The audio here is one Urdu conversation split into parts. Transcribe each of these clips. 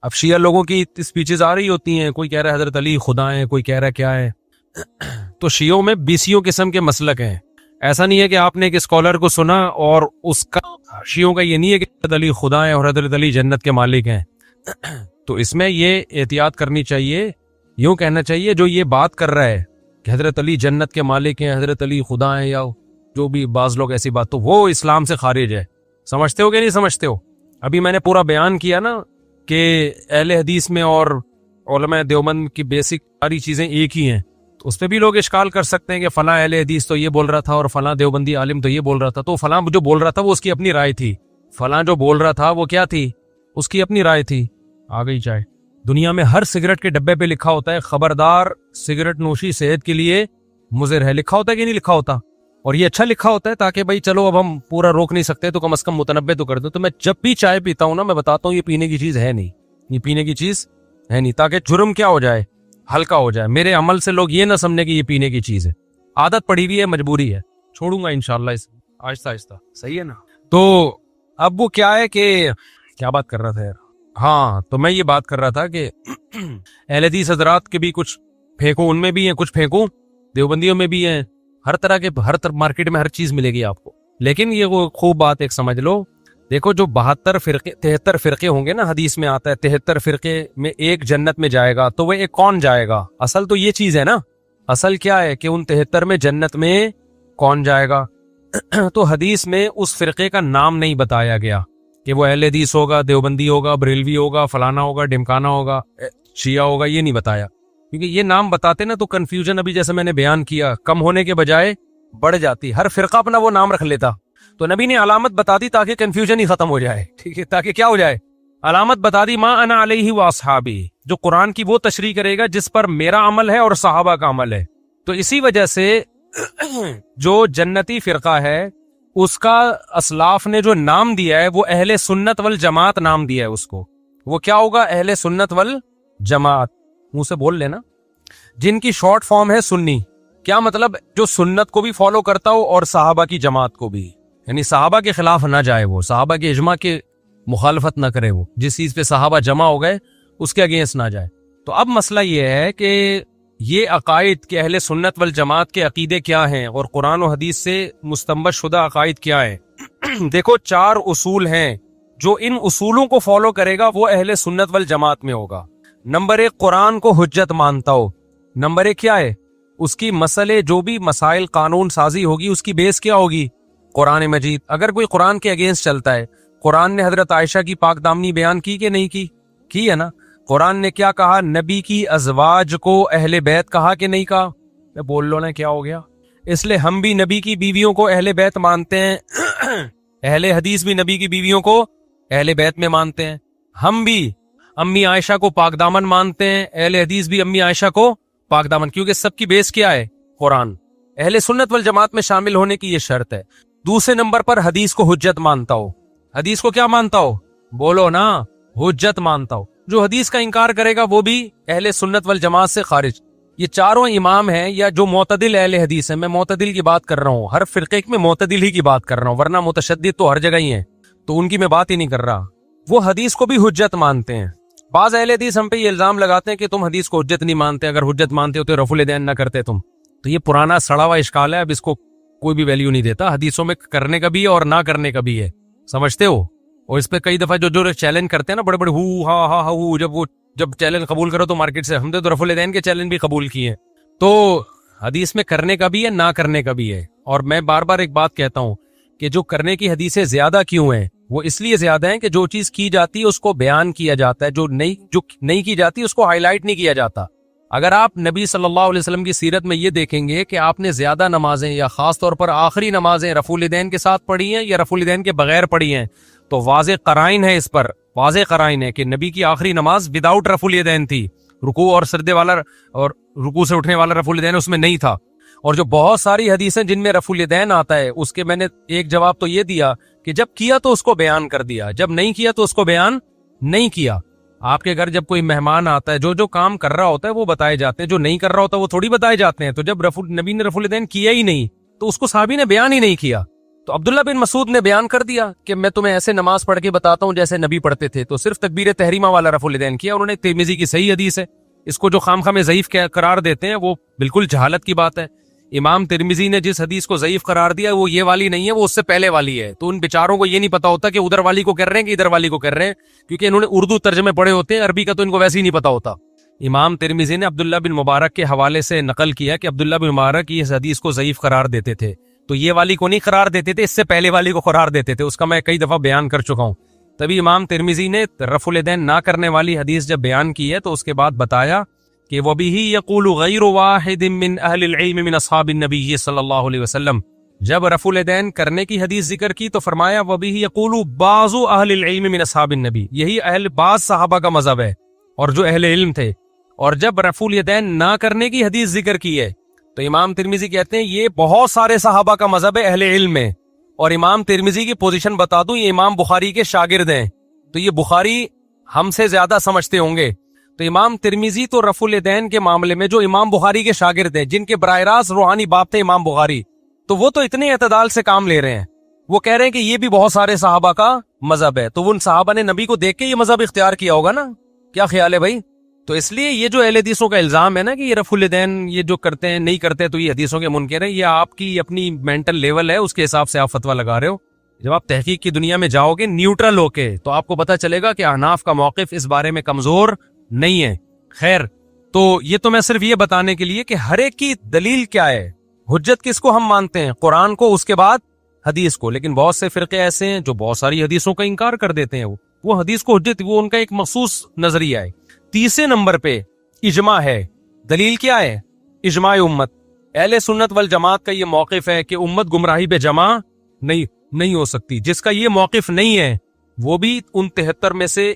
اب شیعہ لوگوں کی اسپیچز آ رہی ہوتی ہیں، کوئی کہہ رہا ہے حضرت علی خدا ہیں، کوئی کہہ رہا ہے کیا ہے. تو شیعوں میں 20 قسم کے مسلک ہیں. ایسا نہیں ہے کہ آپ نے ایک اسکالر کو سنا اور اس کا شیعوں کا یہ نہیں ہے کہ حضرت علی خدا ہیں اور حضرت علی جنت کے مالک ہیں. تو اس میں یہ احتیاط کرنی چاہیے، یوں کہنا چاہیے جو یہ بات کر رہا ہے کہ حضرت علی جنت کے مالک ہیں، حضرت علی خدا ہیں، یا جو بھی بعض لوگ ایسی بات، تو وہ اسلام سے خارج ہے. سمجھتے ہو کہ نہیں سمجھتے ہو؟ ابھی میں نے پورا بیان کیا نا کہ اہل حدیث میں اور علماء دیوبند کی بیسک ساری چیزیں ایک ہی ہیں. تو اس پہ بھی لوگ اشکال کر سکتے ہیں کہ فلاں اہل حدیث تو یہ بول رہا تھا اور فلاں دیوبندی عالم تو یہ بول رہا تھا. تو فلاں جو بول رہا تھا وہ اس کی اپنی رائے تھی، فلاں جو بول رہا تھا وہ کیا تھی؟ اس کی اپنی رائے تھی. آ گئی چائے. دنیا میں ہر سگریٹ کے ڈبے پہ لکھا ہوتا ہے خبردار سگریٹ نوشی صحت کے لیے مضر ہے. لکھا ہوتا ہے کہ نہیں لکھا ہوتا؟ اور یہ اچھا لکھا ہوتا ہے تاکہ بھائی چلو اب ہم پورا روک نہیں سکتے تو کم از کم متنبع تو کر دو. تو میں جب بھی چائے پیتا ہوں نا میں بتاتا ہوں یہ پینے کی چیز ہے نہیں، یہ پینے کی چیز ہے نہیں، تاکہ جرم کیا ہو جائے، ہلکا ہو جائے. میرے عمل سے لوگ یہ نہ سمجھیں کہ یہ پینے کی چیز ہے. عادت پڑی ہوئی ہے، مجبوری ہے. چھوڑوں گا انشاءاللہ اس آہستہ آہستہ. صحیح ہے نا؟ تو اب وہ کیا ہے کہ کیا بات کر رہا تھا یار؟ ہاں، تو میں یہ بات کر رہا تھا کہ اہل حدیث حضرات کے بھی کچھ پھینکوں، ان میں بھی ہیں کچھ پھینکوں، دیوبندیوں میں بھی ہیں، ہر طرح کے ہر مارکیٹ میں ہر چیز ملے گی آپ کو. لیکن یہ وہ خوب بات ایک سمجھ لو، دیکھو جو 73 فرقے ہوں گے نا، حدیث میں آتا ہے 73 فرقے میں ایک جنت میں جائے گا، تو وہ ایک کون جائے گا؟ اصل تو یہ چیز ہے نا، اصل کیا ہے کہ ان 73 میں جنت میں کون جائے گا. تو حدیث میں اس فرقے کا نام نہیں بتایا گیا کہ وہ اہل حدیث ہوگا، دیوبندی ہوگا، بریلوی ہوگا، فلانا ہوگا، ڈمکانا ہوگا، شیعہ ہوگا، یہ نہیں بتایا. کیونکہ یہ نام بتاتے نا تو کنفیوژن ابھی جیسے میں نے بیان کیا کم ہونے کے بجائے بڑھ جاتی. ہر فرقہ اپنا وہ نام رکھ لیتا. تو نبی نے علامت بتا دی تاکہ کنفیوژن ہی ختم ہو جائے. ٹھیک ہے، تاکہ کیا ہو جائے؟ علامت بتا دی، ما انا علیہ واصحابی، جو قرآن کی وہ تشریح کرے گا جس پر میرا عمل ہے اور صحابہ کا عمل ہے. تو اسی وجہ سے جو جنتی فرقہ ہے اس کا اسلاف نے جو نام دیا ہے وہ اہل سنت والجماعت نام دیا ہے اس کو. وہ کیا ہوگا؟ اہل سنت والجماعت. منہ سے بول لینا. جن کی شارٹ فارم ہے سنی. کیا مطلب؟ جو سنت کو بھی فالو کرتا ہو اور صحابہ کی جماعت کو بھی، یعنی صحابہ کے خلاف نہ جائے، وہ صحابہ کے اجماع کے مخالفت نہ کرے، وہ جس چیز پہ صحابہ جمع ہو گئے اس کے اگینسٹ نہ جائے. تو اب مسئلہ یہ ہے کہ یہ عقائد کے اہل سنت والجماعت کے عقیدے کیا ہیں اور قرآن و حدیث سے مستنبط شدہ عقائد کیا ہیں. دیکھو 4 اصول ہیں، جو ان اصولوں کو فالو کرے گا وہ اہل سنت والجماعت میں ہوگا. نمبر 1، قرآن کو حجت مانتا ہو. نمبر 1 کیا ہے؟ اس کی مسئلے جو بھی مسائل قانون سازی ہوگی اس کی بیس کیا ہوگی؟ قرآن مجید. اگر کوئی قرآن کے اگینسٹ چلتا ہے، قرآن نے حضرت عائشہ کی پاک دامنی بیان کی کہ نہیں کی ہے نا؟ قرآن نے کیا کہا؟ نبی کی ازواج کو اہل بیت کہا کہ نہیں کہا؟ میں بول لو نا کیا ہو گیا. اس لیے ہم بھی نبی کی بیویوں کو اہل بیت مانتے ہیں، اہل حدیث بھی نبی کی بیویوں کو اہل بیت میں مانتے ہیں. ہم بھی امی عائشہ کو پاک دامن مانتے ہیں، اہل حدیث بھی امی عائشہ کو پاک دامن، کیونکہ سب کی بیس کیا ہے؟ قرآن. اہل سنت والجماعت میں شامل ہونے کی یہ شرط ہے. دوسرے نمبر پر حدیث کو حجت مانتا ہو. حدیث کو کیا مانتا ہو؟ بولو نا، حجت مانتا ہو. جو حدیث کا انکار کرے گا وہ بھی اہل سنت والجماعت سے خارج. یہ چاروں امام ہیں یا جو معتدل اہل حدیث ہیں، میں معتدل کی بات کر رہا ہوں، ہر فرقے میں معتدل ہی کی بات کر رہا ہوں، ورنہ متشدد تو ہر جگہ ہی ہیں، تو ان کی میں بات ہی نہیں کر رہا. وہ حدیث کو بھی حجت مانتے ہیں. بعض اہل حدیث ہم پہ یہ الزام لگاتے ہیں کہ تم حدیث کو حجت نہیں مانتے، اگر حجت مانتے ہو تو رفع الیدین نہ کرتے تم. تو یہ پرانا سڑا ہوا اشکال ہے، اب اس کو کوئی بھی ویلیو نہیں دیتا. حدیثوں میں کرنے کا بھی ہے اور نہ کرنے کا بھی ہے، سمجھتے ہو؟ اور اس پہ کئی دفعہ جو چیلنج کرتے ہیں نا بڑے بڑے جب چیلنج قبول کرو تو مارکیٹ سے، ہم نے تو رفع الیدین کے چیلنج بھی قبول کیے ہیں. تو حدیث میں کرنے کا بھی ہے، نہ کرنے کا بھی ہے. اور میں بار بار ایک بات کہتا ہوں کہ جو کرنے کی حدیثیں زیادہ کیوں ہیں؟ وہ اس لیے زیادہ ہیں کہ جو چیز کی جاتی ہے اس کو بیان کیا جاتا ہے، جو نہیں کی جاتی اس کو ہائی لائٹ نہیں کیا جاتا. اگر آپ نبی صلی اللہ علیہ وسلم کی سیرت میں یہ دیکھیں گے کہ آپ نے زیادہ نمازیں یا خاص طور پر آخری نمازیں رفع الیدین کے ساتھ پڑھی ہیں یا رفع الیدین کے بغیر پڑھی ہیں، تو واضح قرائن ہے، اس پر واضح قرائن ہے کہ نبی کی آخری نماز وداؤٹ رفع الیدین تھی. رکوع اور سجدے والا اور رکوع سے اٹھنے والا رفع الیدین اس میں نہیں تھا. اور جو بہت ساری حدیثیں جن میں رفع الیدین آتا ہے، اس کے میں نے ایک جواب تو یہ دیا کہ جب کیا تو اس کو بیان کر دیا، جب نہیں کیا تو اس کو بیان نہیں کیا. آپ کے گھر جب کوئی مہمان آتا ہے، جو کام کر رہا ہوتا ہے وہ بتائے جاتے ہیں، جو نہیں کر رہا ہوتا وہ تھوڑی بتائے جاتے ہیں. تو جب نبی نے رفع الیدین کیا ہی نہیں تو اس کو صحابی نے بیان ہی نہیں کیا. تو عبداللہ بن مسعود نے بیان کر دیا کہ میں تمہیں ایسے نماز پڑھ کے بتاتا ہوں جیسے نبی پڑھتے تھے، تو صرف تکبیر تحریمہ والا رفع الیدین کیا. انہوں نے ترمذی کی صحیح حدیث ہے، اس کو جو خام خام ضعیف قرار دیتے ہیں وہ بالکل جہالت کی بات ہے. امام ترمذی نے جس حدیث کو ضعیف قرار دیا وہ یہ والی نہیں ہے، وہ اس سے پہلے والی ہے. تو ان بیچاروں کو یہ نہیں پتا ہوتا کہ ادھر والی کو کر رہے ہیں کہ ادھر والی کو کر رہے ہیں، کیونکہ انہوں نے اردو ترجمے پڑھے ہوتے ہیں، عربی کا تو ان کو ویسے ہی نہیں پتا ہوتا. امام ترمذی نے عبداللہ بن مبارک کے حوالے سے نقل کیا کہ عبداللہ بن مبارک اس حدیث کو ضعیف قرار دیتے تھے. تو یہ والی کو نہیں قرار دیتے تھے، اس سے پہلے والی کو قرار دیتے تھے. اس کا میں کئی دفعہ بیان کر چکا ہوں. تبھی امام ترمذی نے رفع الیدین نہ کرنے والی حدیث جب بیان کی ہے تو اس کے بعد بتایا کہ وَبِهِ يَقُولُ غَيْرُ وَاحِدٍ مِّنْ أَهْلِ الْعِلْمِ مِنْ أَصْحَابِ النَّبِيِّ صلی اللہ علیہ وسلم. جب رفع الیدین کرنے کی حدیث ذکر کی تو فرمایا وَبِهِ يَقُولُ بَعْضُ أَهْلِ الْعِلْمِ مِنْ أَصْحَابِ النَّبِيِّ، یہی بعض صحابہ کا مذہب ہے اور جو اہل علم تھے. اور جب رفع الیدین نہ کرنے کی حدیث ذکر کی ہے تو امام ترمذی کہتے ہیں یہ بہت سارے صحابہ کا مذہب ہے اہل علم میں. اور امام ترمذی کی پوزیشن بتا دوں، یہ امام بخاری کے شاگرد ہیں، تو یہ بخاری ہم سے زیادہ سمجھتے ہوں گے. تو امام ترمذی تو رفع الیدین کے معاملے میں جو امام بخاری کے شاگرد ہیں، جن کے براہ راست روحانی باپ تھے امام بخاری، تو وہ تو اتنے اعتدال سے کام لے رہے ہیں. وہ کہہ رہے ہیں کہ یہ بھی بہت سارے صحابہ کا مذہب ہے. تو ان صحابہ نے نبی کو دیکھ کے یہ مذہب اختیار کیا ہوگا نا. کیا خیال ہے بھائی؟ تو اس لیے یہ جو اہل حدیثوں کا الزام ہے نا کہ یہ رفع الیدین یہ جو کرتے ہیں نہیں کرتے تو یہ حدیثوں کے منکر ہیں، یہ آپ کی اپنی مینٹل لیول ہے، اس کے حساب سے آپ فتویٰ لگا رہے ہو. جب آپ تحقیق کی دنیا میں جاؤ گے نیوٹرل ہو کے تو آپ کو پتہ چلے گا کہ احناف کا موقف اس بارے میں کمزور نہیں ہے. خیر، تو یہ تو میں صرف یہ بتانے کے لیے کہ ہر ایک کی دلیل کیا ہے، حجت کس کو ہم مانتے ہیں، قرآن کو، اس کے بعد حدیث کو. لیکن بہت سے فرقے ایسے ہیں جو بہت ساری حدیثوں کا انکار کر دیتے ہیں، وہ حدیث کو حجت، وہ ان کا ایک مخصوص نظریہ ہے. تیسرے نمبر پہ اجماع ہے. دلیل کیا ہے؟ اجماع امت. اہل سنت والجماعت کا یہ موقف ہے کہ امت گمراہی پہ جمع نہیں ہو سکتی. جس کا یہ موقف نہیں ہے وہ بھی ان 73 میں سے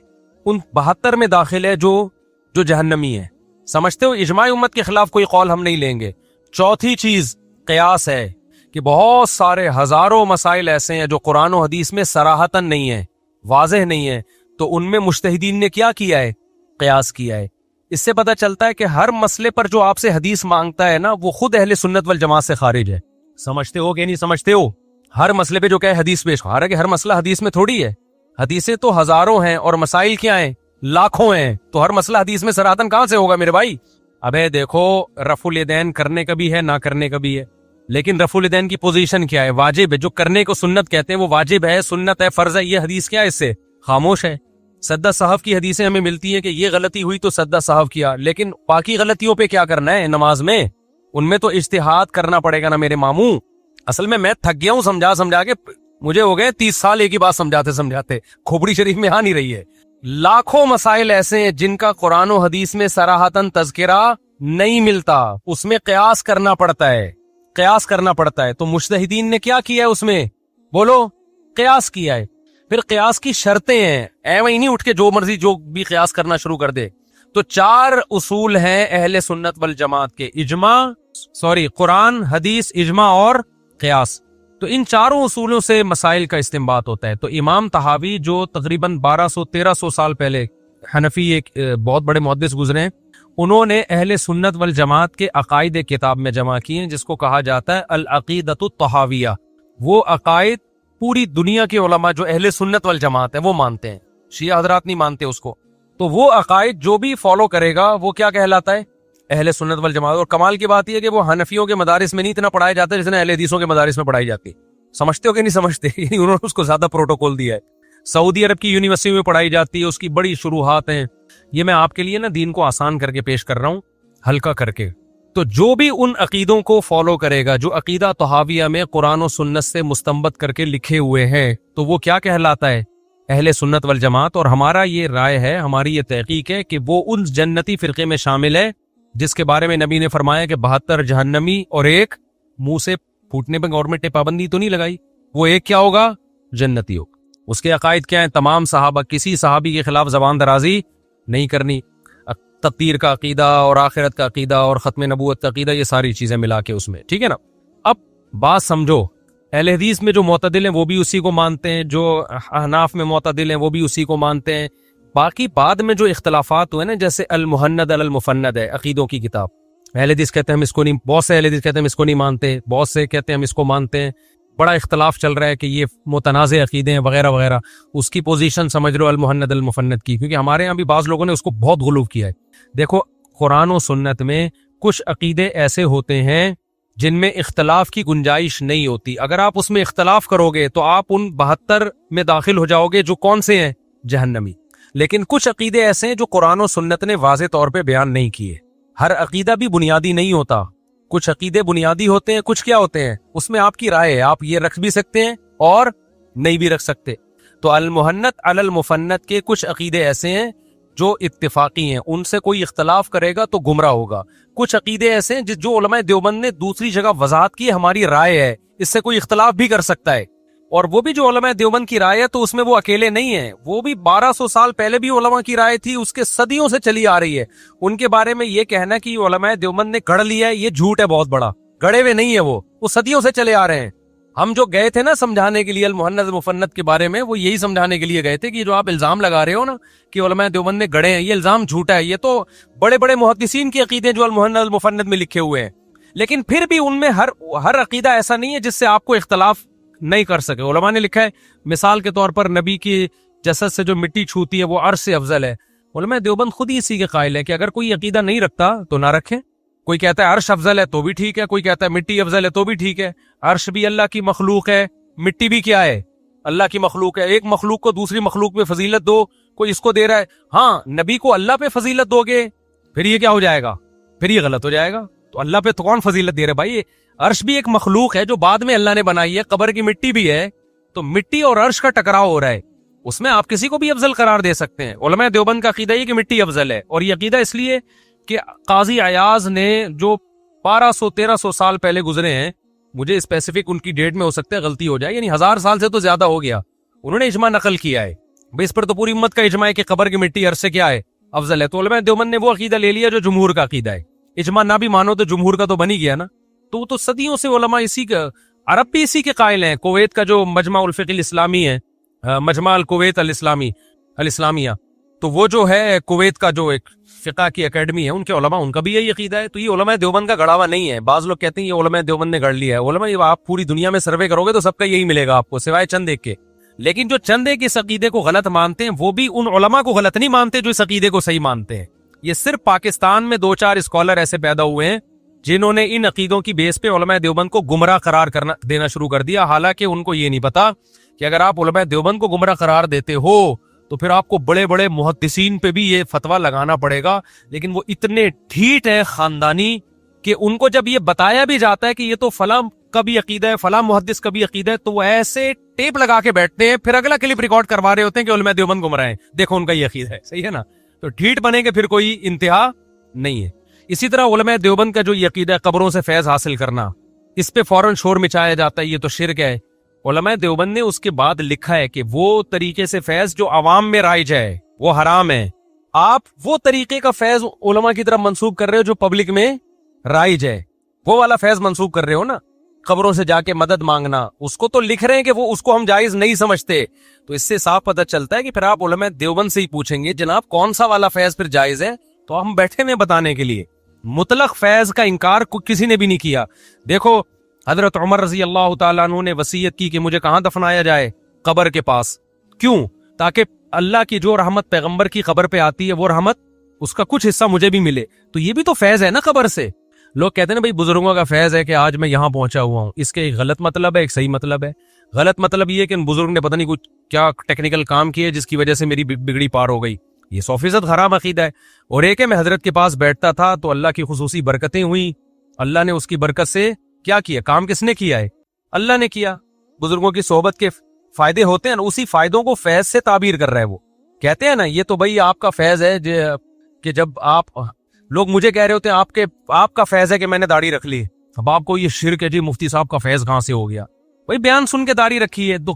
ان 72 میں داخل ہے جو جہنمی ہے. سمجھتے ہو؟ اجماع امت کے خلاف کوئی قول ہم نہیں لیں گے. چوتھی چیز قیاس ہے کہ بہت سارے ہزاروں مسائل ایسے ہیں جو قرآن و حدیث میں صراحتاً نہیں ہے، واضح نہیں ہے، تو ان میں مجتہدین نے کیا کیا ہے؟ قیاس کیا ہے. اس سے پتہ چلتا ہے کہ ہر مسئلے پر جو آپ سے حدیث مانگتا ہے نا وہ خود اہل سنت والجماعت سے خارج ہے. سمجھتے ہو کہ نہیں سمجھتے ہو؟ ہر مسئلے پہ جو کہ حدیث پیش، حالانکہ ہر مسئلہ حدیث میں تھوڑی ہے، حدیثیں تو ہزاروں ہیں اور مسائل کیا ہیں؟ لاکھوں ہیں. تو ہر مسئلہ حدیث میں صراحتاً کہاں سے ہوگا میرے بھائی؟ ابے دیکھو، رفع الیدین کرنے کا بھی ہے، نہ کرنے کا بھی ہے. لیکن رفع الیدین کی پوزیشن کیا ہے؟ واجب ہے. جو کرنے کو سنت کہتے ہیں وہ واجب ہے، سنت ہے، فرض ہے. یہ حدیث کیا ہے؟ اس سے خاموش ہے. سدہ صحف کی حدیثیں ہمیں ملتی ہیں کہ یہ غلطی ہوئی تو سدہ صحف کیا، لیکن باقی غلطیوں پہ کیا کرنا ہے نماز میں؟ ان میں تو اجتہاد کرنا پڑے گا نا میرے ماموں. اصل میں تھک گیا ہوں سمجھا کے، مجھے ہو گئے 30 سال ایک ہی بات سمجھاتے کھوپڑی شریف میں آ نہیں رہی ہے. لاکھوں مسائل ایسے ہیں جن کا قرآن و حدیث میں صراحتاً تذکرہ نہیں ملتا، اس میں قیاس کرنا پڑتا ہے. تو مجتہدین نے کیا کیا ہے اس میں؟ بولو، قیاس کیا ہے. پھر قیاس کی شرطیں ہیں، ایویں نہیں اٹھ کے جو مرضی جو بھی قیاس کرنا شروع کر دے. تو 4 اصول ہیں اہل سنت والجماعت کے، قرآن، حدیث، اجماع اور قیاس. تو ان 4 اصولوں سے مسائل کا استنباط ہوتا ہے. تو امام طحاوی جو تقریباً 1200-1300 سال پہلے حنفی ایک بہت بڑے محدث گزرے ہیں، انہوں نے اہل سنت والجماعت کے عقائد کتاب میں جمع کیے ہیں جس کو کہا جاتا ہے العقیدۃ الطحاویہ. وہ عقائد پوری دنیا کے علماء جو اہل سنت والجماعت ہے وہ مانتے ہیں، شیعہ حضرات نہیں مانتے اس کو. تو وہ عقائد جو بھی فالو کرے گا وہ کیا کہلاتا ہے؟ اہل سنت والجماعت. اور کمال کی بات یہ ہے کہ وہ حنفیوں کے مدارس میں نہیں اتنا پڑھایا جاتا جتنا اہل حدیثوں کے مدارس میں پڑھائی جاتی. سمجھتے ہو کہ نہیں سمجھتے؟ انہوں نے اس کو زیادہ پروٹوکول دیا ہے. سعودی عرب کی یونیورسٹی میں پڑھائی جاتی ہے، اس کی بڑی شروحات ہیں. یہ میں آپ کے لیے نا دین کو آسان کر کے پیش کر رہا ہوں، ہلکا کر کے. تو جو بھی ان عقیدوں کو فالو کرے گا جو عقیدہ طحاویہ میں قرآن و سنت سے مستنبط کر کے لکھے ہوئے ہیں، تو وہ کیا کہلاتا ہے؟ اہل سنت والجماعت. اور ہمارا یہ رائے ہے، ہماری یہ تحقیق ہے کہ وہ ان جنتی فرقے میں شامل ہے جس کے بارے میں نبی نے فرمایا کہ 72 جہنمی اور ایک منہ سے پھوٹنے پہ گورنمنٹ نے پابندی تو نہیں لگائی، وہ ایک کیا ہوگا؟ جنتی ہوگا. اس کے عقائد کیا ہیں؟ تمام صحابہ، کسی صحابی کے خلاف زبان درازی نہیں کرنی، تطہیر کا عقیدہ اور آخرت کا عقیدہ اور ختم نبوت کا عقیدہ، یہ ساری چیزیں ملا کے اس میں. ٹھیک ہے نا؟ اب بات سمجھو، اہل حدیث میں جو معتدل ہیں وہ بھی اسی کو مانتے ہیں، جو احناف میں معتدل ہیں وہ بھی اسی کو مانتے ہیں. باقی بعد میں جو اختلافات ہوئے نا، جیسے المحند علی المفند ہے عقیدوں کی کتاب، اہل حدیث کہتے ہیں ہم اس کو نہیں، بہت سے اہل حدیث کہتے ہیں ہم اس کو نہیں مانتے، بہت سے کہتے ہیں ہم اس کو مانتے ہیں. بڑا اختلاف چل رہا ہے کہ یہ متنازع عقیدے ہیں وغیرہ وغیرہ، اس کی پوزیشن سمجھ لو المہند المفند کی، کیونکہ ہمارے یہاں بھی بعض لوگوں نے اس کو بہت غلو کیا ہے۔ دیکھو قرآن و سنت میں کچھ عقیدے ایسے ہوتے ہیں جن میں اختلاف کی گنجائش نہیں ہوتی، اگر آپ اس میں اختلاف کرو گے تو آپ ان 72 میں داخل ہو جاؤ گے جو کون سے ہیں؟ جہنمی۔ لیکن کچھ عقیدے ایسے ہیں جو قرآن و سنت نے واضح طور پہ بیان نہیں کیے۔ ہر عقیدہ بھی بنیادی نہیں ہوتا، کچھ عقیدے بنیادی ہوتے ہیں، کچھ کیا ہوتے ہیں، اس میں آپ کی رائے ہے، آپ یہ رکھ بھی سکتے ہیں اور نہیں بھی رکھ سکتے۔ تو المحنت علی المفند کے کچھ عقیدے ایسے ہیں جو اتفاقی ہیں، ان سے کوئی اختلاف کرے گا تو گمراہ ہوگا۔ کچھ عقیدے ایسے ہیں جو علماء دیوبند نے دوسری جگہ وضاحت کی، ہماری رائے ہے، اس سے کوئی اختلاف بھی کر سکتا ہے، اور وہ بھی جو علماء دیوبند کی رائے ہے تو اس میں وہ اکیلے نہیں ہیں، وہ بھی 1200 سال پہلے بھی علماء کی رائے تھی، اس کے صدیوں سے چلی آ رہی ہے۔ ان کے بارے میں یہ کہنا کہ علماء دیوبند نے گڑھ لیا ہے، یہ جھوٹ ہے بہت بڑا، گڑھے ہوئے نہیں ہے، وہ صدیوں سے چلے آ رہے ہیں۔ ہم جو گئے تھے نا سمجھانے کے لیے المحند المفند کے بارے میں، وہ یہی سمجھانے کے لیے گئے تھے کہ جو آپ الزام لگا رہے ہو نا کہ علماء دیوبند نے گڑھے ہیں، یہ الزام جھوٹا ہے، یہ تو بڑے بڑے محدثین کے عقیدے جو المحند المفند میں لکھے ہوئے ہیں، لیکن پھر بھی ان میں ہر عقیدہ ایسا نہیں ہے جس سے آپ کو اختلاف نہیں کر سکے۔ علماء نے لکھا ہے مثال کے طور پر نبی کی جسد سے جو مٹی چھوتی ہے وہ عرش سے افضل ہے۔ علماء دیوبند خود ہی اسی کے قائل ہے کہ اگر کوئی عقیدہ نہیں رکھتا تو نہ رکھیں، کوئی کہتا ہے عرش افضل ہے تو بھی ٹھیک ہے، کوئی کہتا ہے مٹی افضل ہے تو بھی ٹھیک ہے، عرش بھی اللہ کی مخلوق ہے، مٹی بھی کیا ہے؟ اللہ کی مخلوق ہے۔ ایک مخلوق کو دوسری مخلوق پہ فضیلت دو، کوئی اس کو دے رہا ہے، ہاں نبی کو اللہ پہ فضیلت دو گے پھر یہ کیا ہو جائے گا؟ پھر یہ غلط ہو جائے گا۔ تو اللہ پہ تو کون فضیلت دے رہے بھائی؟ عرش بھی ایک مخلوق ہے جو بعد میں اللہ نے بنائی ہے، قبر کی مٹی بھی ہے، تو مٹی اور عرش کا ٹکراؤ ہو رہا ہے، اس میں آپ کسی کو بھی افضل قرار دے سکتے ہیں۔ علماء دیوبند کا عقیدہ یہ کہ مٹی افضل ہے، اور یہ عقیدہ اس لیے کہ قاضی عیاض نے جو 1200-1300 سال پہلے گزرے ہیں، مجھے اسپیسیفک ان کی ڈیٹ میں ہو سکتا ہے غلطی ہو جائے، یعنی 1000 سال سے تو زیادہ ہو گیا، انہوں نے اجماع نقل کیا ہے بھئی، اس پر تو پوری امت کا اجماع ہے کہ قبر کی مٹی عرش سے کیا ہے؟ افضل ہے۔ تو علماء دیوبند نے وہ عقیدہ لے لیا جو جمہور کا عقیدہ ہے، اجماع نہ بھی مانو تو جمہور کا تو بن ہی گیا نا۔ تو وہ تو صدیوں سے علماء اسی کا، عرب بھی اسی کے قائل ہیں۔ کویت کا جو مجمع الفقہ الاسلامی ہے، مجمع الکویت الاسلامیہ، تو وہ جو ہے کویت کا جو ایک فقہ کی اکیڈمی ہے، ان کے علماء، ان کا بھی یہی عقیدہ ہے۔ تو یہ علماء دیوبند کا گڑھا ہوا نہیں ہے۔ بعض لوگ کہتے ہیں یہ علماء دیوبند نے گڑھ لیا ہے، علماء یہ آپ پوری دنیا میں سروے کرو گے تو سب کا یہی ملے گا آپ کو، سوائے چند ایک کے۔ لیکن جو چند ایک اس عقیدے کو غلط مانتے ہیں وہ بھی ان علماء کو غلط نہیں مانتے جو اس عقیدے کو صحیح مانتے ہیں۔ یہ صرف پاکستان میں 2-4 اسکالر ایسے پیدا ہوئے ہیں جنہوں نے ان عقیدوں کی بیس پہ علماء دیوبند کو گمراہ قرار دینا شروع کر دیا، حالانکہ ان کو یہ نہیں پتا کہ اگر آپ علماء دیوبند کو گمراہ قرار دیتے ہو تو پھر آپ کو بڑے بڑے محدثین پہ بھی یہ فتویٰ لگانا پڑے گا۔ لیکن وہ اتنے ڈھیٹ ہیں خاندانی کہ ان کو جب یہ بتایا بھی جاتا ہے کہ یہ تو فلاں کا بھی عقیدہ ہے، فلاں محدث کا بھی عقیدہ ہے، تو وہ ایسے ٹیپ لگا کے بیٹھتے ہیں، پھر اگلا کلپ ریکارڈ کروا رہے ہوتے ہیں کہ علماء دیوبند گمراہ ہیں، دیکھو ان کا یہ عقیدہ ہے، صحیح ہے نا؟ تو ڈھیٹ بنے کے پھر کوئی انتہا نہیں ہے۔ اسی طرح علماء دیوبند کا جو یہ عقیدہ ہے قبروں سے فیض حاصل کرنا، اس پہ فوراً شور مچایا جاتا ہے، یہ تو شرک ہے۔ علماء دیوبند نے اس کے بعد لکھا ہے کہ وہ طریقے سے فیض جو عوام میں رائج ہے وہ حرام ہے۔ آپ وہ طریقے کا فیض علماء کی طرف منسوب کر رہے ہو جو پبلک میں رائج ہے، وہ والا فیض منسوب کر رہے ہو نا، قبروں سے جا کے مدد مانگنا، اس کو تو لکھ رہے ہیں کہ وہ اس کو ہم جائز نہیں سمجھتے۔ تو اس سے صاف پتہ چلتا ہے کہ پھر آپ علماء دیوبند سے ہی پوچھیں گے جناب کون سا والا فیض پھر جائز ہے، تو ہم بیٹھے میں بتانے کے لیے۔ مطلق فیض کا انکار کسی نے بھی نہیں کیا۔ دیکھو حضرت عمر رضی اللہ تعالیٰ عنہ نے وصیت کی کہ مجھے کہاں دفنایا جائے؟ قبر کے پاس۔ کیوں؟ تاکہ اللہ کی جو رحمت پیغمبر کی قبر پہ آتی ہے وہ رحمت اس کا کچھ حصہ مجھے بھی ملے۔ تو یہ بھی تو فیض ہے نا قبر سے۔ لوگ کہتے ہیں نا بھائی بزرگوں کا فیض ہے کہ آج میں یہاں پہنچا ہوا ہوں، اس کے ایک غلط مطلب ہے، ایک صحیح مطلب ہے۔ غلط مطلب یہ ہے کہ ان بزرگ نے پتہ نہیں کچھ کیا ٹیکنیکل کام کیے جس کی وجہ سے میری بگڑی پار ہو گئی، یہ 100% حرام عقیدہ ہے۔ اور ایک ہے میں حضرت کے پاس بیٹھتا تھا تو اللہ کی خصوصی برکتیں ہوئیں، اللہ نے اس کی برکت سے کیا کیا، کام کس نے کیا ہے؟ اللہ نے کیا۔ بزرگوں کی صحبت کے فائدے ہوتے ہیں نا، اسی فائدوں کو فیض سے تعبیر کر رہا ہے۔ وہ کہتے ہیں نا یہ تو بھائی آپ کا فیض ہے کہ جب آپ لوگ مجھے کہہ رہے ہوتے ہیں آپ کا فیض ہے کہ میں نے داڑھی رکھ لی، اب آپ کو یہ شرک ہے جی مفتی صاحب کا فیض کہاں سے ہو گیا؟ بھائی بیان سن کے داڑھی رکھی ہے۔ تو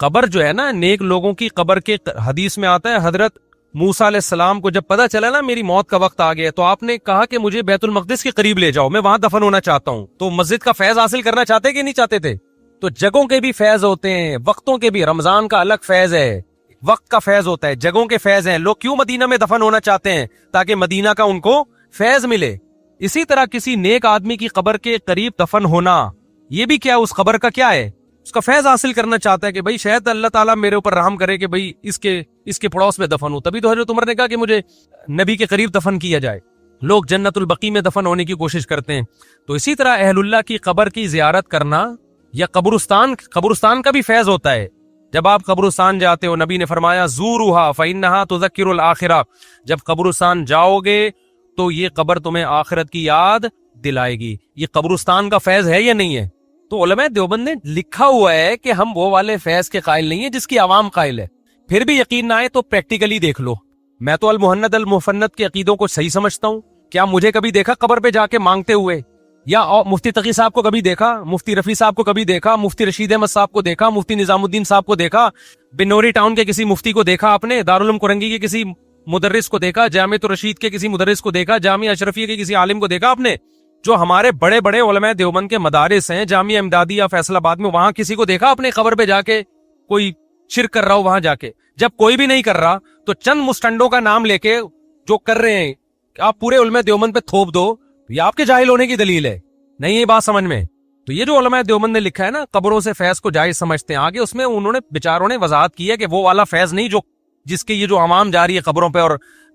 قبر جو ہے نا نیک لوگوں کی قبر کے حدیث میں آتا ہے حضرت موسیٰ علیہ السلام کو جب پتہ چلا نا میری موت کا وقت آ گیا تو آپ نے کہا کہ مجھے بیت المقدس کے قریب لے جاؤ، میں وہاں دفن ہونا چاہتا ہوں۔ تو مسجد کا فیض حاصل کرنا چاہتے کہ نہیں چاہتے تھے؟ تو جگہوں کے بھی فیض ہوتے ہیں، وقتوں کے بھی۔ رمضان کا الگ فیض ہے، وقت کا فیض ہوتا ہے، جگہوں کے فیض ہیں۔ لوگ کیوں مدینہ میں دفن ہونا چاہتے ہیں؟ تاکہ مدینہ کا ان کو فیض ملے۔ اسی طرح کسی نیک آدمی کی قبر کے قریب دفن ہونا یہ بھی کیا اس قبر کا کیا ہے, اس کا فیض حاصل کرنا چاہتا ہے کہ بھائی شاید اللہ تعالیٰ میرے اوپر رحم کرے کہ بھائی اس کے پڑوس میں دفن ہو. تبھی تو حضرت عمر نے کہا کہ مجھے نبی کے قریب دفن کیا جائے. لوگ جنت البقیع میں دفن ہونے کی کوشش کرتے ہیں. تو اسی طرح اہل اللہ کی قبر کی زیارت کرنا یا قبرستان کا بھی فیض ہوتا ہے. جب آپ قبرستان جاتے ہو, نبی نے فرمایا زوروہا فإنہا تذکر الآخرہ, جب قبرستان جاؤ گے تو یہ قبر تمہیں آخرت کی یاد دلائے گی. یہ قبرستان کا فیض ہے یا نہیں ہے؟ تو علماء دیوبند نے لکھا ہوا ہے کہ ہم وہ والے فیض کے قائل نہیں ہیں جس کی عوام قائل ہے. پھر بھی یقین نہ آئے تو پریکٹیکلی دیکھ لو. میں تو المہند المفند کے عقیدوں کو صحیح سمجھتا ہوں. کیا مجھے کبھی دیکھا قبر پہ جا کے مانگتے ہوئے؟ یا مفتی تقی صاحب کو کبھی دیکھا, مفتی رفیع صاحب کو کبھی دیکھا, مفتی رشید احمد صاحب کو دیکھا, مفتی نظام الدین صاحب کو دیکھا, بنوری ٹاؤن کے کسی مفتی کو دیکھا آپ نے, دارالعلوم کرنگی کے کسی مدرس کو دیکھا, جامعۃ الرشید کے کسی مدرس کو دیکھا, جامعہ اشرفیہ کے کسی عالم کو دیکھا آپ نے؟ جو ہمارے بڑے بڑے علماء دیوبند کے مدارس ہیں, جامعہ امدادیہ فیصل آباد میں, وہاں کسی کو دیکھا اپنے قبر پہ جا کے کوئی شرک کر رہا ہو وہاں جا کے؟ جب کوئی بھی نہیں کر رہا تو چند مستنڈوں کا نام لے کے جو کر رہے ہیں آپ پورے علماء دیوبند پہ تھوپ دو, یہ آپ کے جاہل ہونے کی دلیل ہے. نہیں یہ بات سمجھ میں. تو یہ جو علماء دیوبند نے لکھا ہے نا قبروں سے فیض کو جائز سمجھتے ہیں, آگے اس میں انہوں نے بیچاروں نے وضاحت کی ہے کہ وہ والا فیض نہیں جو جس کے یہ جو عوام جا رہی ہے قبروں پہ اور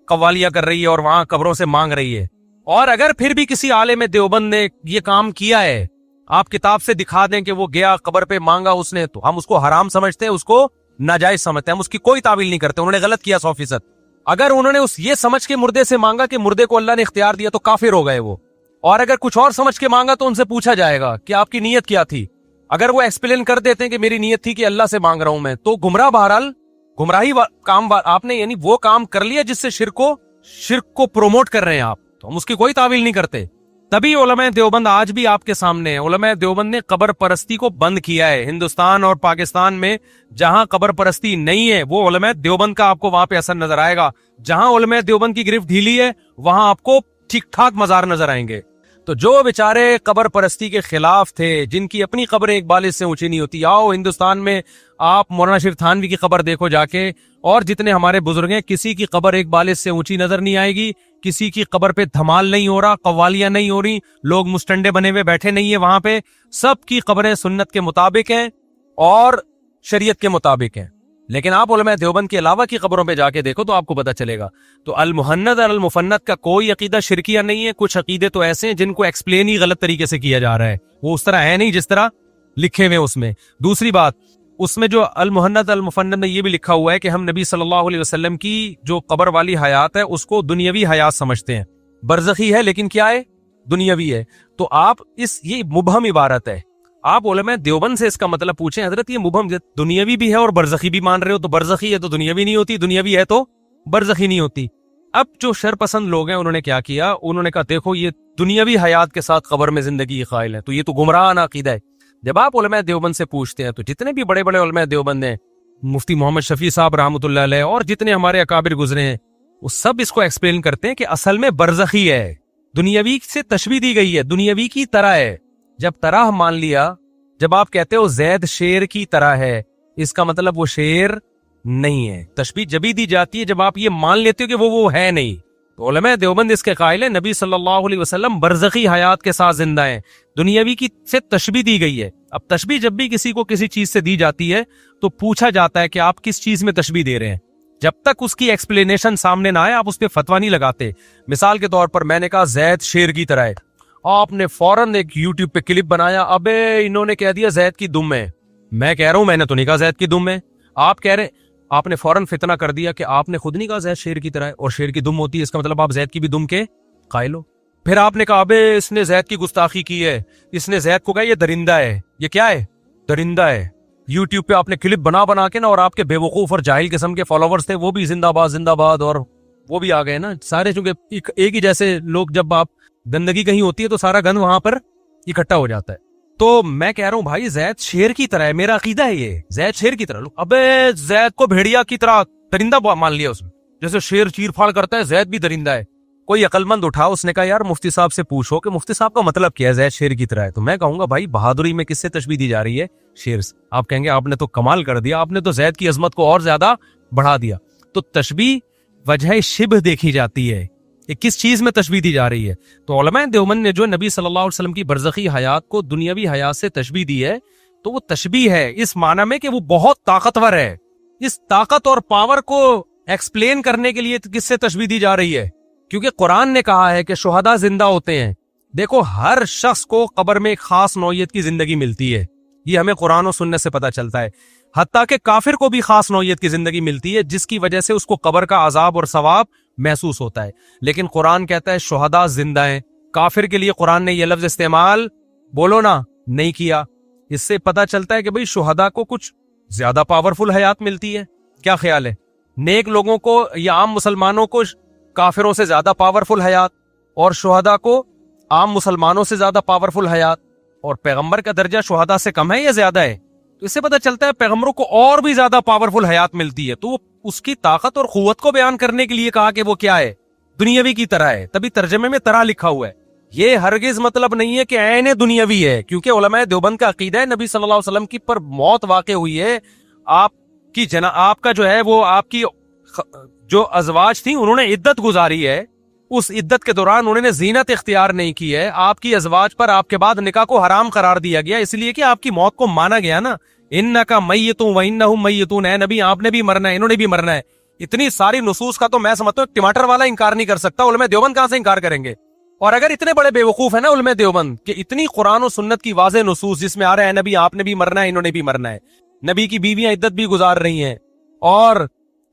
قوالیاں کر رہی ہے اور وہاں قبروں سے مانگ رہی ہے. اور اگر پھر بھی کسی عالم دیوبند نے یہ کام کیا ہے, آپ کتاب سے دکھا دیں کہ وہ گیا قبر پہ مانگا اس نے, تو ہم اس کو حرام سمجھتے ہیں, اس کو ناجائز سمجھتے ہیں, ہم اس کی کوئی تعویل نہیں کرتے. انہوں نے غلط کیا 100%. اگر انہوں نے یہ سمجھ کے مردے سے مانگا کہ مردے کو اللہ نے اختیار دیا تو کافر ہو گئے وہ. اور اگر کچھ اور سمجھ کے مانگا تو ان سے پوچھا جائے گا کہ آپ کی نیت کیا تھی. اگر وہ ایکسپلین کر دیتے ہیں کہ میری نیت تھی کہ اللہ سے مانگ رہا ہوں میں, تو گمراہ بہرحال گمراہی کام آپ نے یعنی وہ کام کر لیا جس سے شرک کو پروموٹ کر رہے ہیں آپ, تو ہم اس کی کوئی تعویل نہیں کرتے. تبھی علماء دیوبند آج بھی آپ کے سامنے ہیں. علماء دیوبند نے قبر پرستی کو بند کیا ہے. ہندوستان اور پاکستان میں جہاں قبر پرستی نہیں ہے وہ علماء دیوبند کا آپ کو وہاں پہ اثر نظر آئے گا. جہاں علماء دیوبند کی گرفت ڈھیلی ہے وہاں آپ کو ٹھیک ٹھاک مزار نظر آئیں گے. تو جو بیچارے قبر پرستی کے خلاف تھے, جن کی اپنی قبریں ایک بالش سے اونچی نہیں ہوتی, آؤ ہندوستان میں آپ مولانا شریف تھانوی کی قبر دیکھو جا کے, اور جتنے ہمارے بزرگ ہیں کسی کی قبر ایک بالش سے اونچی نظر نہیں آئے گی, کسی کی قبر پہ دھمال نہیں ہو رہا, قوالیاں نہیں ہو رہی, لوگ مستنڈے بنے ہوئے بیٹھے نہیں ہیں وہاں پہ. سب کی قبریں سنت کے مطابق ہیں اور شریعت کے مطابق ہیں. لیکن آپ علماء دیوبند کے علاوہ کی قبروں پہ جا کے دیکھو تو آپ کو پتہ چلے گا. تو المہند اور المفند کا کوئی عقیدہ شرکیہ نہیں ہے. کچھ عقیدے تو ایسے ہیں جن کو ایکسپلین ہی غلط طریقے سے کیا جا رہا ہے, وہ اس طرح ہے نہیں جس طرح لکھے ہوئے اس میں. دوسری بات, اس میں جو المہند المفند میں یہ بھی لکھا ہوا ہے کہ ہم نبی صلی اللہ علیہ وسلم کی جو قبر والی حیات ہے اس کو دنیاوی حیات سمجھتے ہیں. برزخی ہے لیکن کیا ہے, دنیاوی ہے. تو آپ یہ مبہم عبارت ہے. آپ علماء دیوبند سے اس کا مطلب پوچھیں, حضرت یہ مبہم دنیاوی بھی ہے اور برزخی بھی مان رہے ہو, تو برزخی ہے تو دنیاوی نہیں ہوتی, دنیاوی ہے تو برزخی نہیں ہوتی. اب جو شر پسند لوگ ہیں انہوں نے کیا کیا, انہوں نے کہا دیکھو یہ دنیاوی حیات کے ساتھ قبر میں زندگی قائل ہے, تو یہ تو گمراہانہ عقیدہ ہے. جب آپ علماء دیوبند سے پوچھتے ہیں تو جتنے بھی بڑے بڑے علماء دیوبند ہیں, مفتی محمد شفیع صاحب رحمۃ اللہ علیہ اور جتنے ہمارے اکابر گزرے ہیں, وہ سب اس کو ایکسپلین کرتے ہیں کہ اصل میں برزخی ہے, دنیاوی سے تشبیہ دی گئی ہے, دنیاوی کی طرح ہے. جب طرح مان لیا, جب آپ کہتے ہو زید شیر کی طرح ہے, اس کا مطلب وہ شیر نہیں ہے. تشبیہ جبھی دی جاتی ہے جب آپ یہ مان لیتے ہو کہ وہ ہے نہیں. تو علماء دیوبند اس کے قائل ہیں نبی صلی اللہ علیہ وسلم برزخی حیات کے ساتھ زندہ ہیں, دنیاوی کی سے تشبیہ دی گئی ہے. اب تشبیہ جب بھی کسی کو کسی چیز سے دی جاتی ہے تو پوچھا جاتا ہے کہ آپ کس چیز میں تشبیہ دے رہے ہیں. جب تک اس کی ایکسپلینیشن سامنے نہ آئے آپ اس پہ فتویٰ نہیں لگاتے. مثال کے طور پر میں نے کہا زید شیر کی طرح ہے, آپ نے فوراً ایک یوٹیوب پہ کلپ بنایا, ابے انہوں نے کہہ دیا زید کی دم ہے. میں کہہ رہا ہوں میں نے تو نہیں کہا زید کی دم ہے, آپ کہہ رہے, آپ نے فوراً فتنہ کر دیا کہ آپ نے خود نہیں کہا زید شیر کی طرح ہے اور شیر کی دم ہوتی ہے, اس کا مطلب آپ زید کی بھی دم کے قائل ہو. پھر آپ نے کہا ابے اس نے زید کی گستاخی کی ہے, اس نے زید کو کہا یہ درندہ ہے. یہ کیا ہے, درندہ ہے. یوٹیوب پہ آپ نے کلپ بنا کے نا, اور آپ کے بے وقوف اور جاہل قسم کے فالوورز تھے, وہ بھی زندہ باد, اور وہ بھی آ گئے نا سارے, چونکہ ایک ہی جیسے لوگ, جب آپ گندگی کہیں ہوتی ہے تو سارا گند وہاں پر اکٹھا ہو جاتا ہے. تو میں کہہ رہا ہوں بھائی زید شیر کی طرح ہے, میرا عقیدہ ہے یہ, زید شیر کی طرح. ابے زید کو بھیڑیا کی طرح درندہ مان لیا اس میں, جیسے شیر چیر پھاڑ کرتا ہے زید بھی درندہ ہے. کوئی عقل مند اٹھا, اس نے کہا یار مفتی صاحب سے پوچھو کہ مفتی صاحب کا مطلب کیا ہے زید شیر کی طرح ہے. تو میں کہوں گا بھائی بہادری میں کس سے تشبیہ دی جا رہی ہے, شیر سے. آپ کہیں گے آپ نے تو کمال کر دیا, آپ نے تو زید کی عظمت کو اور زیادہ بڑھا دیا. تو تشبیہ وجہ شبہ دیکھی جاتی ہے یہ کس چیز میں تشبیہ دی جا رہی ہے؟ تو علماء دیوبند نے جو نبی صلی اللہ علیہ وسلم کی برزخی حیات کو دنیاوی حیات سے تشبیہ دی ہے تو وہ تشبیہ ہے اس معنی میں کہ وہ بہت طاقتور ہے. اس طاقت اور پاور کو ایکسپلین کرنے کے لیے کس سے تشبیہ دی جا رہی ہے؟ کیونکہ قرآن نے کہا ہے کہ شہداء زندہ ہوتے ہیں. دیکھو ہر شخص کو قبر میں ایک خاص نوعیت کی زندگی ملتی ہے، یہ ہمیں قرآن و سنت سے پتہ چلتا ہے. حتیٰ کہ کافر کو بھی خاص نوعیت کی زندگی ملتی ہے جس کی وجہ سے اس کو قبر کا عذاب اور ثواب محسوس ہوتا ہے. لیکن قرآن کہتا ہے شہداء زندہ ہیں. کافر کے لیے قرآن نے یہ لفظ استعمال بولو نا نہیں کیا. اس سے پتہ چلتا ہے کہ بھئی شہداء کو کچھ زیادہ پاورفل حیات ملتی ہے. کیا خیال ہے؟ نیک لوگوں کو یا عام مسلمانوں کو کافروں سے زیادہ پاورفل حیات، اور شہداء کو عام مسلمانوں سے زیادہ پاورفل حیات، اور پیغمبر کا درجہ شہداء سے کم ہے یا زیادہ ہے؟ تو اس سے پتہ چلتا ہے پیغمبروں کو اور بھی زیادہ پاورفل حیات ملتی ہے. تو اس کی طاقت اور قوت کو بیان کرنے کے لیے کہا کہ وہ کیا ہے؟ دنیاوی کی طرح ہے. تبھی ترجمے میں طرح لکھا ہوا ہے. یہ ہرگز مطلب نہیں ہے کہ عین دنیاوی ہے، کیونکہ علماء دیوبند کا عقیدہ ہے نبی صلی اللہ علیہ وسلم کی پر موت واقع ہوئی ہے. آپ کا جو ہے وہ آپ کی جو ازواج تھیں انہوں نے عدت گزاری ہے، اس عدت کے دوران انہوں نے زینت اختیار نہیں کی ہے. آپ کی ازواج پر آپ کے بعد نکاح کو حرام قرار دیا گیا اس لیے کہ آپ کی موت کو مانا گیا نا. انکا میتون وانہم میتون، اے نبی آپ نے بھی مرنا ہے، انہوں نے بھی مرنا ہے. اتنی ساری نصوص کا تو میں سمجھتا ہوں ٹماٹر والا انکار نہیں کر سکتا. علماء دیوبند کہاں سے انکار کریں گے؟ اور اگر اتنے بڑے بے وقوف ہیں نا علماء دیوبند کہ اتنی قرآن و سنت کی واضح نصوص جس میں آ رہا ہے نبی آپ نے بھی مرنا ہے، انہوں نے بھی مرنا ہے، نبی کی بیویاں عدت بھی گزار رہی ہیں، اور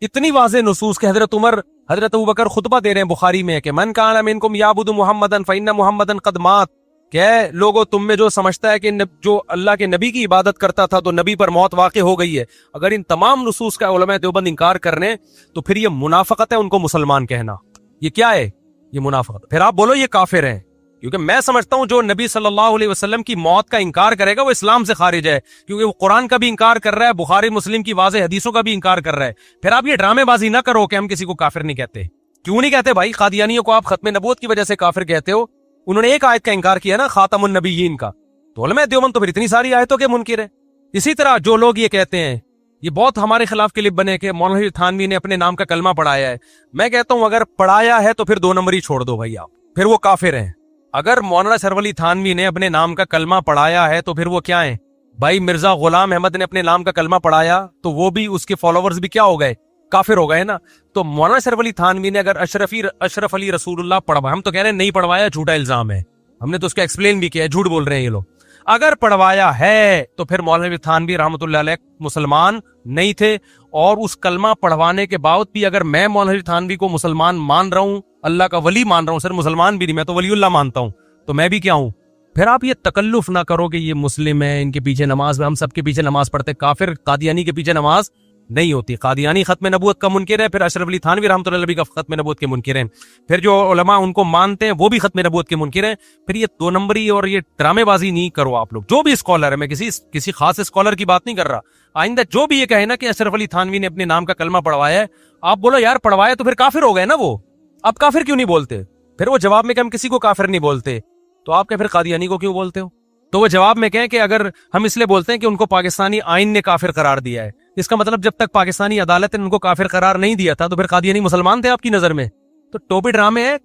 اتنی واضح نصوص کہ حضرت عمر حضرت ابوبکر خطبہ دے رہے ہیں بخاری میں کہ من کان منکم یعبد محمدا فإن محمدا قد مات، کہ لوگوں تم میں جو سمجھتا ہے کہ جو اللہ کے نبی کی عبادت کرتا تھا تو نبی پر موت واقع ہو گئی ہے. اگر ان تمام نصوص کا علماء دیوبند انکار کر رہے ہیں تو پھر یہ منافقت ہے ان کو مسلمان کہنا. یہ کیا ہے؟ یہ منافقت. پھر آپ بولو یہ کافر ہیں، کیونکہ میں سمجھتا ہوں جو نبی صلی اللہ علیہ وسلم کی موت کا انکار کرے گا وہ اسلام سے خارج ہے، کیونکہ وہ قرآن کا بھی انکار کر رہا ہے، بخاری مسلم کی واضح حدیثوں کا بھی انکار کر رہا ہے. پھر آپ یہ ڈرامے بازی نہ کرو کہ ہم کسی کو کافر نہیں کہتے. کیوں نہیں کہتے بھائی؟ قادیانیوں کو آپ ختم نبوت کی وجہ سے کافر کہتے ہو. انہوں نے ایک آیت کا انکار کیا نا، خاتم النبیین کا. تو علماء دیوبند تو پھر اتنی ساری آیتوں کے منکر ہیں. اسی طرح جو لوگ یہ کہتے ہیں، یہ بہت ہمارے خلاف کلپ بنے کہ مولانا تھانوی نے اپنے نام کا کلمہ پڑھایا ہے. میں کہتا ہوں اگر پڑھایا ہے تو پھر 2 نمبر ہی چھوڑ دو بھائی، آپ پھر وہ کافر ہیں. اگر مولانا اشرف علی تھانوی نے اپنے نام کا کلمہ پڑھایا ہے تو پھر وہ کیا ہیں بھائی؟ مرزا غلام احمد نے اپنے نام کا کلمہ پڑھایا تو وہ بھی اس کے فالوورز بھی کیا ہو گئے؟ کافر ہو گئے نا. تو مولانا اشرف علی تھانوی نے اگر اشرف علی رسول اللہ پڑھوایا، ہم تو کہہ رہے ہیں نہیں پڑھوایا، جھوٹا الزام ہے، ہم نے تو اس کا ایکسپلین بھی کیا ہے، جھوٹ بول رہے ہیں یہ لوگ. اگر پڑھوایا ہے تو پھر مولانا تھانوی رحمۃ اللہ علیہ مسلمان نہیں تھے، اور اس کلمہ پڑھوانے کے باوجود بھی اگر میں مولانا تھانوی کو مسلمان مان رہا ہوں، اللہ کا ولی مان رہا ہوں، سر مسلمان بھی نہیں، میں تو ولی اللہ مانتا ہوں، تو میں بھی کیا ہوں؟ پھر آپ یہ تکلف نہ کرو کہ یہ مسلم ہے، ان کے پیچھے نماز، ہم سب کے پیچھے نماز پڑھتے. کافر قادیانی کے پیچھے نماز نہیں ہوتی. قادیانی ختم نبوت کا منکر ہے، پھر اشرف علی تھانوی رحمۃ اللہ علیہ کا ختم نبوت کے منکر ہیں، پھر جو علماء ان کو مانتے ہیں وہ بھی ختم نبوت کے منکر ہیں. پھر یہ 2 نمبری اور یہ ڈرامے بازی نہیں کرو آپ لوگ. جو بھی اسکالر ہے، میں کسی خاص اسکالر کی بات نہیں کر رہا، آئندہ جو بھی یہ کہے نا کہ اشرف علی تھانوی نے اپنے نام کا کلمہ پڑھوایا ہے، آپ بولو یار پڑھوایا تو پھر کافر ہو گئے نا وہ. اب کافر کیوں نہیں بولتے؟ پھر وہ جواب میں کہ ہم کسی کو کافر نہیں بولتے، تو آپ کہ پھر قادیانی کو کیوں بولتے ہو؟ تو وہ جواب میں کہیں کہ اگر ہم اس لیے بولتے ہیں کہ ان کو پاکستانی آئین نے کافر قرار دیا ہے، اس کا مطلب جب تک پاکستانی عدالت نے ان کو کافر قرار نہیں دیا تھا تو پھر قادیانی مسلمان تھے آپ کی نظر میں. تو ٹوپی ڈرامے ہے،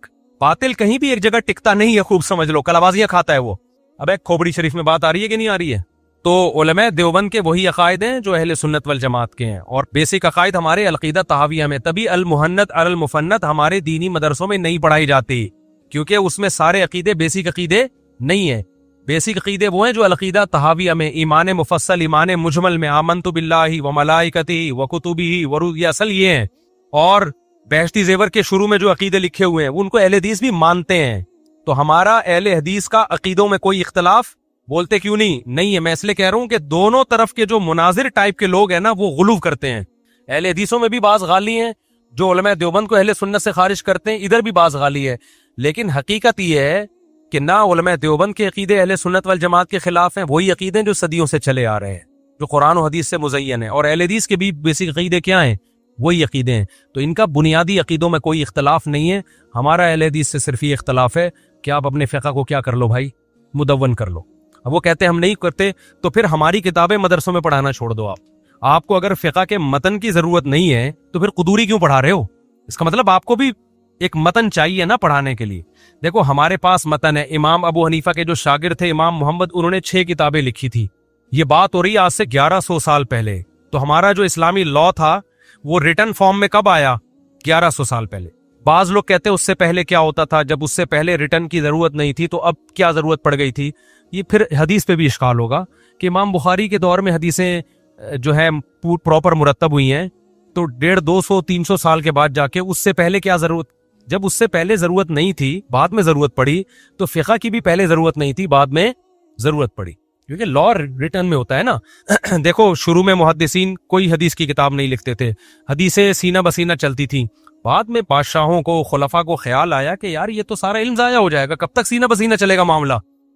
باطل کہیں بھی ایک جگہ ٹکتا نہیں ہے، خوب سمجھ لو، کلابازیاں کھاتا ہے وہ. اب ایک کھوپڑی شریف میں بات آ رہی ہے کہ نہیں آ رہی ہے؟ تو علماء دیوبند کے وہی عقائد ہیں جو اہل سنت والجماعت کے ہیں، اور بیسک عقائد ہمارے العقیدہ طحاویہ میں. تبھی المحنت علی المفنت ہمارے دینی مدرسوں میں نہیں پڑھائی جاتی، کیونکہ اس میں سارے عقیدے بیسک عقیدے نہیں ہیں. بیسک عقیدے وہ ہیں جو العقیدہ طحاویہ میں، ایمان مفصل، ایمان مجمل میں، آمنت باللہ و ملائکتہ و کتبہ و رسلہ، یہ اصل یہ ہیں. اور بہشتی زیور کے شروع میں جو عقیدے لکھے ہوئے ہیں ان کو اہل حدیث بھی مانتے ہیں. تو ہمارا اہل حدیث کا عقیدوں میں کوئی اختلاف بولتے کیوں نہیں ہے. میں اس لیے کہہ رہا ہوں کہ دونوں طرف کے جو مناظر ٹائپ کے لوگ ہیں نا وہ غلو کرتے ہیں. اہل حدیثوں میں بھی بعض غالی ہیں جو علماء دیوبند کو اہل سنت سے خارج کرتے ہیں، ادھر بھی بعض غالی ہے. لیکن حقیقت یہ ہے کہ نہ علماء دیوبند کے عقیدے اہل سنت والجماعت کے خلاف ہیں، وہی عقیدے جو صدیوں سے چلے آ رہے ہیں، جو قرآن و حدیث سے مزین ہیں. اور اہل حدیث کے بھی بیسک عقیدے کیا ہیں؟ وہی عقیدے ہیں. تو ان کا بنیادی عقیدوں میں کوئی اختلاف نہیں ہے. ہمارا اہل حدیث سے صرف یہ اختلاف ہے کہ آپ اپنے فقہ کو کیا کر لو بھائی، مدون کر لو. اب وہ کہتے ہیں ہم نہیں کرتے، تو پھر ہماری کتابیں مدرسوں میں پڑھانا چھوڑ دو. آپ کو اگر فقہ کے متن کی ضرورت نہیں ہے تو پھر قدوری کیوں پڑھا رہے ہو؟ اس کا مطلب آپ کو بھی ایک متن چاہیے نا پڑھانے کے لیے. دیکھو ہمارے پاس متن ہے. امام ابو حنیفہ کے جو شاگرد تھے امام محمد, انہوں نے 6 کتابیں لکھی تھی. یہ بات ہو رہی ہے آج سے 1100 سال پہلے. تو ہمارا جو اسلامی لا تھا وہ ریٹن فارم میں کب آیا؟ 1100 سال پہلے. بعض لوگ کہتے ہیں اس سے پہلے کیا ہوتا تھا, جب اس سے پہلے ریٹن کی ضرورت نہیں تھی تو اب کیا ضرورت پڑ گئی تھی. یہ پھر حدیث پہ بھی اشکال ہوگا کہ امام بخاری کے دور میں حدیثیں جو ہے پراپر مرتب ہوئی ہیں, تو 150, 200, 300 سال کے بعد جا کے اس سے پہلے کیا ضرورت. جب اس سے پہلے ضرورت نہیں تھی, بعد میں ضرورت پڑی, تو فقہ کی بھی پہلے ضرورت نہیں تھی, بعد میں ضرورت پڑی, کیونکہ لا ریٹن میں ہوتا ہے نا. دیکھو شروع میں محدثین کوئی حدیث کی کتاب نہیں لکھتے تھے, حدیثیں سینہ بسینہ چلتی تھیں. بعد میں بادشاہوں کو, خلفاء کو خیال آیا کہ یار یہ تو سارا علم ضائع ہو جائے گا, کب تک سینہ بسینہ چلے گا معاملہ,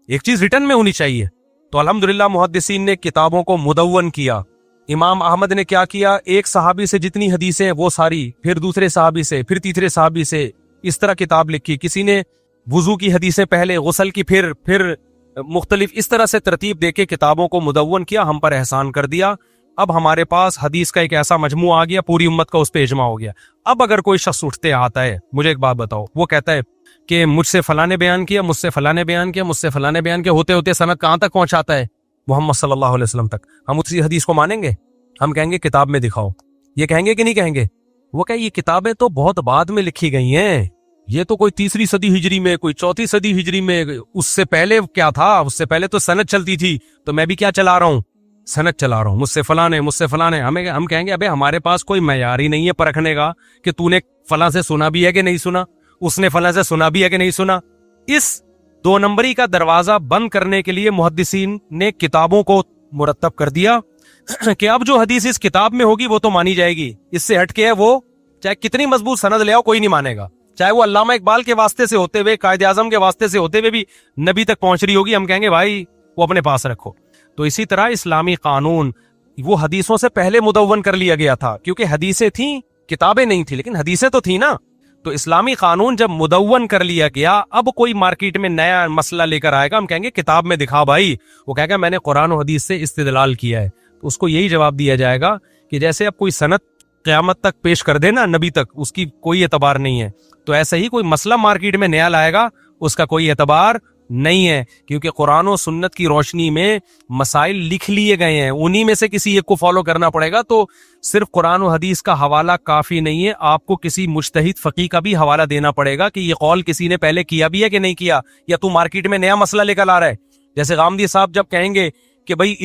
ایک چیز ریٹن میں ہونی چاہیے. تو الحمدللہ محدثین نے کتابوں کو مدون کیا. امام احمد نے کیا کیا, ایک صحابی سے جتنی حدیثیں وہ ساری, پھر دوسرے صحابی سے, پھر تیسرے صحابی سے, اس طرح کتاب لکھی. کسی نے وضو کی حدیثیں پہلے, غسل کی پھر مختلف, اس طرح سے ترتیب دے کے کتابوں کو مدون کیا, ہم پر احسان کر دیا. اب ہمارے پاس حدیث کا ایک ایسا مجموعہ آ گیا, پوری امت کا اس پہ اجماع ہو گیا. اب اگر کوئی شخص اٹھتے آتا ہے, مجھے ایک بات بتاؤ, وہ کہتا ہے کہ مجھ سے فلاں نے بیان کیا, مجھ سے فلاں نے بیان کیا, مجھ سے فلاں نے بیان کیا, ہوتے ہوتے سند کہاں تک پہنچاتا ہے؟ محمد صلی اللہ علیہ وسلم تک. ہم اسی حدیث کو مانیں گے؟ ہم کہیں گے کتاب میں دکھاؤ. یہ کہیں گے کہ نہیں کہیں گے؟ وہ کہ یہ کتابیں تو بہت بعد میں لکھی گئی ہیں, یہ تو کوئی 3 صدی ہجری میں, کوئی 4 صدی ہجری میں, اس سے پہلے کیا تھا, اس سے پہلے تو سند چلتی تھی, تو میں بھی کیا چلا رہا ہوں, سند چلا رہا ہوں, مجھ سے فلاں نے, مجھ سے فلاں نے. ہم کہیں گے ابے ہمارے پاس کوئی معیار ہی نہیں ہے پرکھنے کا کہ تو نے فلاں سے سنا بھی ہے کہ نہیں سنا, اس نے فلاں سے سنا بھی ہے کہ نہیں سنا. اس 2 نمبری کا دروازہ بند کرنے کے لیے محدثین نے کتابوں کو مرتب کر دیا کہ اب جو حدیث اس کتاب میں ہوگی وہ تو مانی جائے گی, اس سے ہٹ کے ہے وہ چاہے کتنی مضبوط سند لے آؤ کوئی نہیں مانے گا, چاہے وہ علامہ اقبال کے واسطے سے ہوتے ہوئے, قائد اعظم کے واسطے سے ہوتے ہوئے بھی نبی تک پہنچ رہی ہوگی, ہم کہیں گے بھائی وہ اپنے پاس رکھو. تو اسی طرح اسلامی قانون وہ حدیثوں سے پہلے مدون کر لیا گیا تھا, کیونکہ حدیثیں تھیں, کتابیں نہیں تھیں, لیکن حدیثیں تو تھیں نا. تو اسلامی قانون جب مدون کر لیا گیا, اب کوئی مارکیٹ میں نیا مسئلہ لے کر آئے گا, ہم کہیں گے کتاب میں دکھا بھائی. وہ کہے گا میں نے قرآن و حدیث سے استدلال کیا ہے. تو اس کو یہی جواب دیا جائے گا کہ جیسے اب کوئی سند قیامت تک پیش کر دے نا نبی تک, اس کی کوئی اعتبار نہیں ہے, تو ایسے ہی کوئی مسئلہ مارکیٹ میں نیا لائے گا, اس کا کوئی اعتبار نہیں ہے, کیونکہ قرآن و سنت کی روشنی میں مسائل لکھ لیے گئے ہیں, انہی میں سے کسی ایک کو فالو کرنا پڑے گا. تو صرف قرآن و حدیث کا حوالہ کافی نہیں ہے, آپ کو کسی مجتہد فقیہ کا بھی حوالہ دینا پڑے گا کہ یہ قول کسی نے پہلے کیا بھی ہے کہ نہیں کیا, یا تو مارکیٹ میں نیا مسئلہ لے کر آ رہا ہے. جیسے غامدی صاحب جب کہیں گے کہ بھائی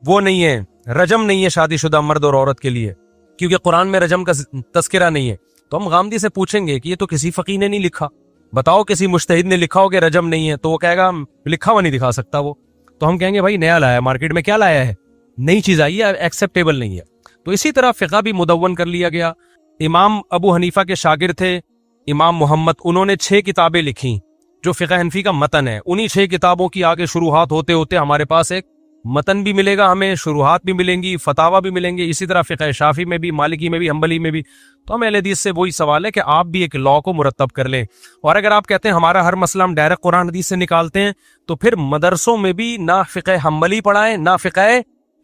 وہ نہیں ہے, رجم نہیں ہے شادی شدہ مرد اور عورت کے لیے, کیونکہ قرآن میں رجم کا تذکرہ نہیں ہے, تو ہم غامدی سے پوچھیں گے کہ یہ تو کسی فقیہ نے نہیں لکھا, بتاؤ کسی مجتہد نے لکھا ہو کہ رجم نہیں ہے, تو وہ کہے گا لکھا ہوا نہیں دکھا سکتا وہ. تو ہم کہیں گے بھائی نیا لایا, مارکیٹ میں کیا لایا ہے, نئی چیز آئی ہے, ایکسیپٹیبل نہیں ہے. تو اسی طرح فقہ بھی مدون کر لیا گیا. امام ابو حنیفہ کے شاگرد تھے امام محمد, انہوں نے 6 کتابیں لکھیں جو فقہ حنفی کا متن ہے. انہی 6 کتابوں کی آگے شروحات ہوتے ہوتے ہمارے پاس ایک متن بھی ملے گا, ہمیں شروحات بھی ملیں گی, فتاوا بھی ملیں گے. اسی طرح فقہ شافعی میں بھی, مالکی میں بھی, حنبلی میں بھی. تو ہم اہل حدیث سے وہی سوال ہے کہ آپ بھی ایک لا کو مرتب کر لیں. اور اگر آپ کہتے ہیں ہمارا ہر مسئلہ ہم ڈائریکٹ قرآن حدیث سے نکالتے ہیں, تو پھر مدرسوں میں بھی نہ فقہ حنبلی پڑھائیں, نہ فقہ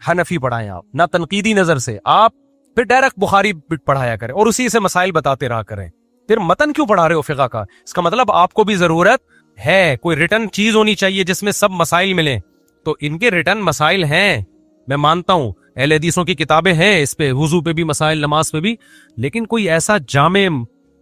حنفی پڑھائیں آپ, نہ تنقیدی نظر سے, آپ پھر ڈائریکٹ بخاری پڑھایا کریں اور اسی سے مسائل بتاتے رہا کریں. پھر متن کیوں پڑھا رہے ہو فقہ کا؟ اس کا مطلب آپ کو بھی ضرورت ہے, کوئی ریٹن چیز ہونی چاہیے جس میں سب مسائل ملیں. تو ان کے ریٹن مسائل ہیں, میں مانتا ہوں اہل حدیثوں کی کتابیں ہیں اس پہ, وضو پہ بھی مسائل, نماز پہ بھی, لیکن کوئی ایسا جامع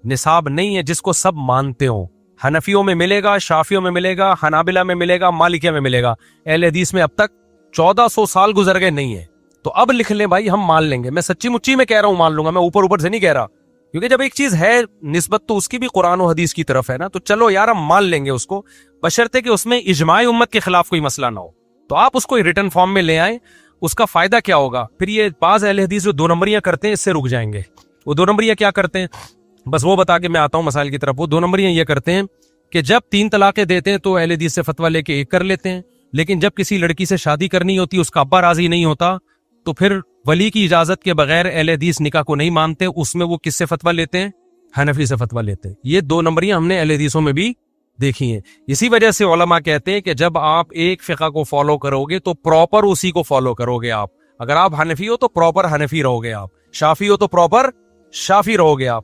نصاب نہیں ہے جس کو سب مانتے ہوں. حنفیوں میں ملے گا, شافیوں میں ملے گا, حنابلہ میں ملے گا, مالکیہ میں ملے گا. اہل حدیث میں اب تک 1400 سال گزر گئے نہیں ہے. تو اب لکھ لیں بھائی, ہم مان لیں گے. میں سچی مچی میں کہہ رہا ہوں مان لوں گا, میں اوپر سے نہیں کہہ رہا, کیونکہ جب ایک چیز ہے نسبت تو اس کی بھی قرآن و حدیث کی طرف ہے نا, تو چلو یار ہم مان لیں گے اس کو, بشرطے کہ اس میں اجماع امت کے خلاف کوئی مسئلہ نہ ہو. تو آپ اس کو ریٹن فارم میں لے آئیں. اس کا فائدہ کیا ہوگا؟ پھر یہ بعض اہل حدیث جو 2 نمبریاں کرتے ہیں اس سے رک جائیں گے. وہ 2 نمبریاں کیا کرتے ہیں, بس وہ بتا کے میں آتا ہوں مسائل کی طرف. وہ 2 نمبریاں یہ کرتے ہیں کہ جب 3 طلاقیں دیتے ہیں تو اہل حدیث سے فتویٰ لے کے 1 کر لیتے ہیں, لیکن جب کسی لڑکی سے شادی کرنی ہوتی, اس کا ابا راضی نہیں ہوتا, تو پھر ولی کی اجازت کے بغیر اہل حدیث نکاح کو نہیں مانتے. اس میں وہ کس سے فتویٰ لیتے ہیں؟ حنفی سے فتویٰ لیتے ہیں. یہ 2 نمبریاں ہم نے اہل حدیثوں میں بھی دیکھی ہیں. اسی وجہ سے علماء کہتے ہیں کہ جب آپ ایک فقہ کو فالو کرو گے تو پراپر اسی کو فالو کرو گے آپ. اگر آپ حنفی ہو تو پراپر حنفی رہو گے آپ, شافی ہو تو پراپر شافی رہو گے آپ.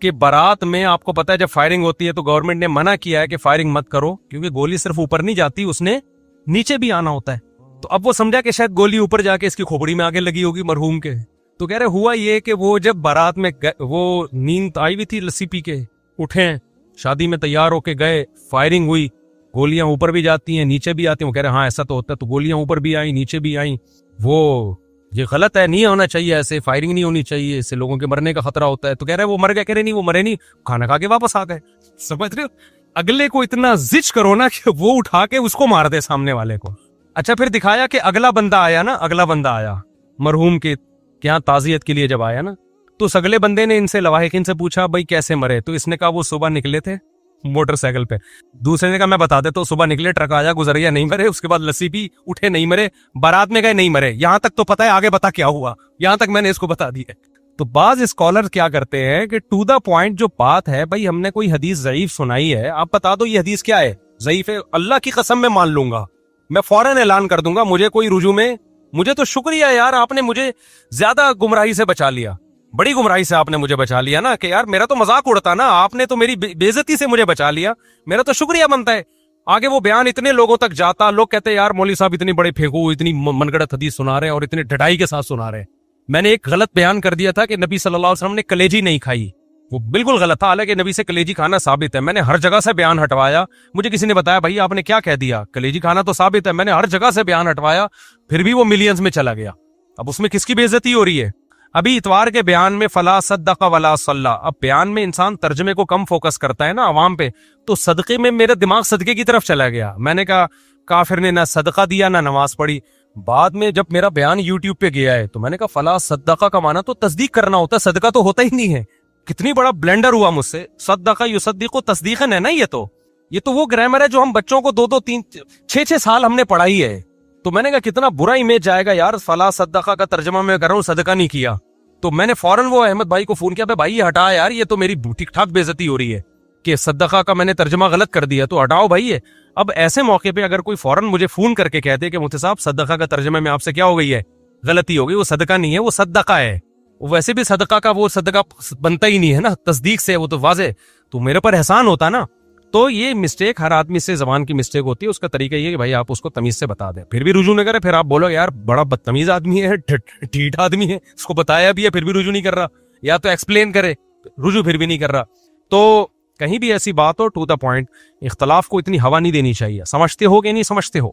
کہ بارات میں آپ کو پتا ہے جب فائرنگ ہوتی ہے تو گورنمنٹ نے منع کیا ہے کہ فائرنگ مت کرو، کیونکہ گولی صرف اوپر نہیں جاتی، اس نے نیچے بھی آنا ہوتا ہے. تو اب وہ سمجھا کہ شاید گولی اوپر جا کے اس کی کھوپڑی میں آگے لگی ہوگی مرحوم کے. تو کہہ رہے ہوا یہ کہ وہ جب بارات میں وہ نیند آئی ہوئی تھی، لسی پی کے اٹھے، شادی میں تیار ہو کے گئے، فائرنگ ہوئی، گولیاں اوپر بھی جاتی ہیں نیچے بھی آتی ہیں. وہ کہہ رہے ہاں ایسا تو ہوتا ہے، تو گولیاں اوپر بھی آئیں نیچے بھی آئیں. وہ یہ غلط ہے، نہیں ہونا چاہیے، ایسے فائرنگ نہیں ہونی چاہیے، اس سے لوگوں کے مرنے کا خطرہ ہوتا ہے. تو کہہ رہے وہ مر گئے، کہہ رہے نہیں وہ مرے نہیں، کھانا کھا کے واپس آ گئے. سمجھ رہے ہو؟ اگلے کو اتنا زچ کرو نا کہ وہ اٹھا کے اس کو مار دے سامنے والے کو. اچھا پھر دکھایا کہ اگلا بندہ آیا مرحوم کے یہاں تعزیت کے لیے جب آیا نا، تو اس اگلے بندے نے ان سے لواحقین سے پوچھا بھائی کیسے مرے؟ تو اس نے کہا وہ صبح نکلے تھے موٹر سائیکل پہ. دوسرے نے کہا میں بتا دیتا ہوں، صبح نکلے، ٹرک آیا گزریا، نہیں مرے. اس کے بعد لسی پی، اٹھے، نہیں مرے. بارات میں گئے، نہیں مرے. یہاں تک تو پتا ہے، آگے بتا کیا ہوا، یہاں تک میں نے اس کو بتا دی ہے. تو بعض اسکالر کیا کرتے ہیں کہ ٹو دا پوائنٹ جو بات ہے، بھائی ہم نے کوئی حدیث ضعیف سنائی ہے، آپ بتا دو یہ حدیث کیا ہے، ضعیف ہے، اللہ کی قسم میں مان لوں گا، میں فوراً اعلان کر دوں گا، مجھے کوئی رجوع میں، مجھے تو شکریہ یار، آپ نے مجھے زیادہ گمراہی سے بچا لیا، بڑی گمراہی سے آپ نے مجھے بچا لیا نا، کہ یار میرا تو مذاق اڑتا نا، آپ نے تو میری بے عزتی سے مجھے بچا لیا، میرا تو شکریہ بنتا ہے. آگے وہ بیان اتنے لوگوں تک جاتا، لوگ کہتے ہیں یار مولوی صاحب اتنی بڑے پھینکو، اتنی من گڑت حدیث سنا رہے ہیں اور اتنے ڈھٹائی کے ساتھ سنا رہے ہیں. میں نے ایک غلط بیان کر دیا تھا کہ نبی صلی اللہ علیہ وسلم نے کلیجی نہیں کھائی، وہ بالکل غلط تھا، حالانکہ نبی سے کلیجی کھانا ثابت ہے. میں نے ہر جگہ سے بیان ہٹوایا، مجھے کسی نے بتایا بھائی آپ نے کیا کہہ دیا، کلیجی کھانا تو ثابت ہے، میں نے ہر جگہ سے بیان ہٹوایا، پھر بھی وہ ملینز میں چلا گیا. اب اس میں کس کی بے عزتی ہو رہی ہے؟ ابھی اتوار کے بیان میں فلا صدق ولا صلی، اب بیان میں انسان ترجمے کو کم فوکس کرتا ہے نا عوام پہ، تو صدقے میں میرا دماغ صدقے کی طرف چلا گیا. میں نے کہا کافر نے نہ صدقہ دیا نہ نماز پڑھی. بعد میں جب میرا بیان یوٹیوب پہ گیا ہے تو میں نے کہا فلا صدقہ کا معنی تو تصدیق کرنا ہوتا ہے، صدقہ تو ہوتا ہی نہیں ہے. کتنی بڑا بلنڈر ہوا مجھ سے، صدقہ یصدق تصدیقاً ہے نا، یہ تو وہ گرامر ہے جو ہم بچوں کو 2 3 6 سال ہم نے پڑھائی ہے. تو میں نے کہا کتنا برا امیج جائے گا یار، فلا صدقہ کا ترجمہ میں کر رہا ہوں، صدقہ نہیں کیا. تو میں نے فوراً وہ احمد بھائی کو فون کیا، بھائی یہ ہٹا یار، یہ تو میری ٹھیک ٹھاک بے عزتی ہو رہی ہے کہ صدقہ کا میں نے ترجمہ غلط کر دیا، تو ہٹاؤ بھائی. اب ایسے موقع پہ اگر کوئی فوراً مجھے فون کر کے کہتے کہ مفتی صاحب صدقہ کا ترجمے میں آپ سے کیا ہو گئی ہے، غلطی ہو گئی، وہ صدقہ نہیں ہے وہ صدقہ ہے، ویسے بھی صدقہ کا وہ صدقہ بنتا ہی نہیں ہے نا، تصدیق سے وہ تو واضح، تو میرے پر احسان ہوتا نا. تو یہ مسٹیک ہر آدمی سے زبان کی مسٹیک ہوتی ہے، اس کا طریقہ یہ کہ بھائی آپ اس کو تمیز سے بتا دیں، پھر بھی رجوع نہ کرے، پھر آپ بولو یار بڑا بدتمیز آدمی ہے، ڈھیٹ آدمی ہے، اس کو بتایا بھی ہے پھر بھی رجوع نہیں کر رہا، یا تو ایکسپلین کرے، رجوع پھر بھی نہیں کر رہا. تو کہیں بھی ایسی بات ہو ٹو دا پوائنٹ، اختلاف کو اتنی ہوا نہیں دینی چاہیے، سمجھتے ہو کہ نہیں سمجھتے ہو.